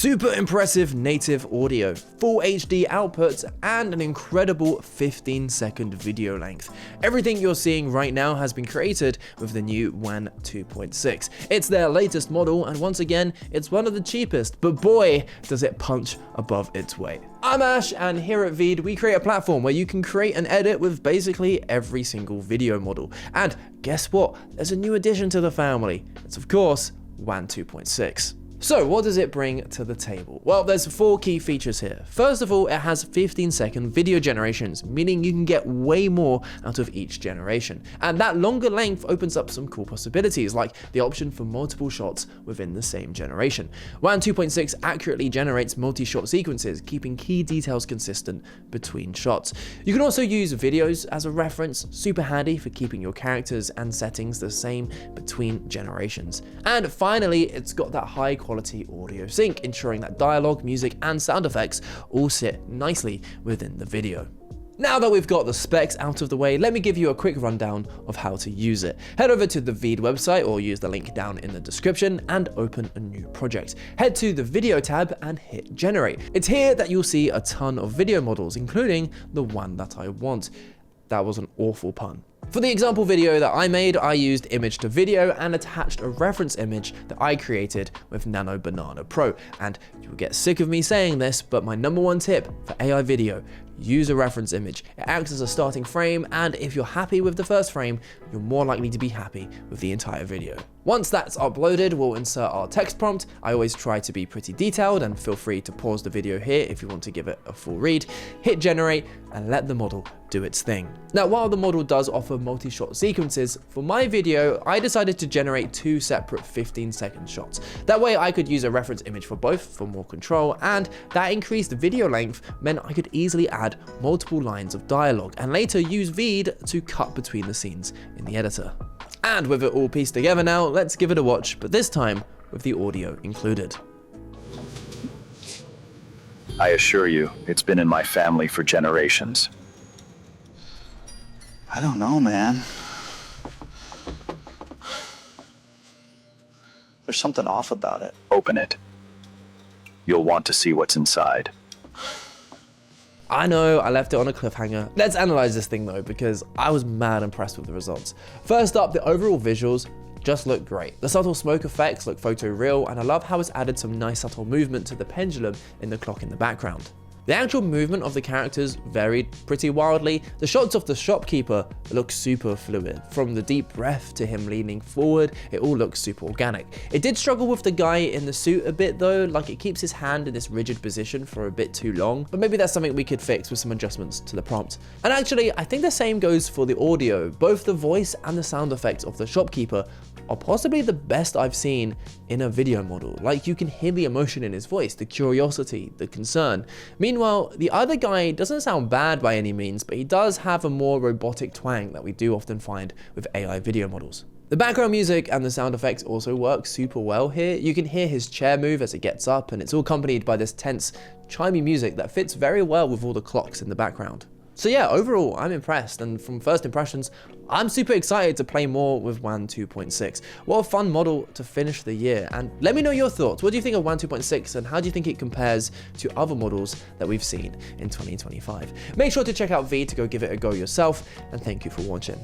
Super impressive native audio, full HD outputs, and an incredible 15-second video length. Everything you're seeing right now has been created with the new Wan 2.6. It's their latest model, and once again, it's one of the cheapest, but boy, does it punch above its weight. I'm Ash, and here at VEED, we create a platform where you can create and edit with basically every single video model. And guess what? There's a new addition to the family. It's of course, Wan 2.6. So what does it bring to the table? Well, there's 4 key features here. First of all, it has 15-second video generations, meaning you can get way more out of each generation. And that longer length opens up some cool possibilities, like the option for multiple shots within the same generation. Wan 2.6 accurately generates multi-shot sequences, keeping key details consistent between shots. You can also use videos as a reference, super handy for keeping your characters and settings the same between generations. And finally, it's got that high quality audio sync, ensuring that dialogue, music, and sound effects all sit nicely within the video. Now that we've got the specs out of the way, let me give you a quick rundown of how to use it. Head over to the VEED website or use the link down in the description and open a new project. Head to the video tab and hit generate. It's here that you'll see a ton of video models, including the one that I want. That was an awful pun. For the example video that I made, I used image to video and attached a reference image that I created with Nano Banana Pro. And you'll get sick of me saying this, but my #1 tip for AI video: use a reference image. It acts as a starting frame, and if you're happy with the first frame, you're more likely to be happy with the entire video. Once that's uploaded, we'll insert our text prompt. I always try to be pretty detailed, and feel free to pause the video here if you want to give it a full read. Hit generate and let the model do its thing. Now, while the model does offer multi-shot sequences, for my video, I decided to generate 2 separate 15-second shots. That way I could use a reference image for both for more control, and that increased video length meant I could easily add multiple lines of dialogue and later use VEED to cut between the scenes in the editor. And with it all pieced together now, let's give it a watch, but this time with the audio included. I assure you, it's been in my family for generations. I don't know, man. There's something off about it. Open it. You'll want to see what's inside. I know, I left it on a cliffhanger. Let's analyze this thing though, because I was mad impressed with the results. First up, the overall visuals just look great. The subtle smoke effects look photoreal, and I love how it's added some nice subtle movement to the pendulum in the clock in the background. The actual movement of the characters varied pretty wildly. The shots of the shopkeeper look super fluid. From the deep breath to him leaning forward, it all looks super organic. It did struggle with the guy in the suit a bit though, like it keeps his hand in this rigid position for a bit too long, but maybe that's something we could fix with some adjustments to the prompt. And actually, I think the same goes for the audio. Both the voice and the sound effects of the shopkeeper are possibly the best I've seen in a video model. Like, you can hear the emotion in his voice, the curiosity, the concern. Meanwhile, the other guy doesn't sound bad by any means, but he does have a more robotic twang that we do often find with AI video models. The background music and the sound effects also work super well here. You can hear his chair move as it gets up, and it's all accompanied by this tense, chimey music that fits very well with all the clocks in the background. So yeah, overall, I'm impressed, and from first impressions, I'm super excited to play more with Wan 2.6. What a fun model to finish the year, and let me know your thoughts. What do you think of Wan 2.6, and how do you think it compares to other models that we've seen in 2025? Make sure to check out VEED to go give it a go yourself, and thank you for watching.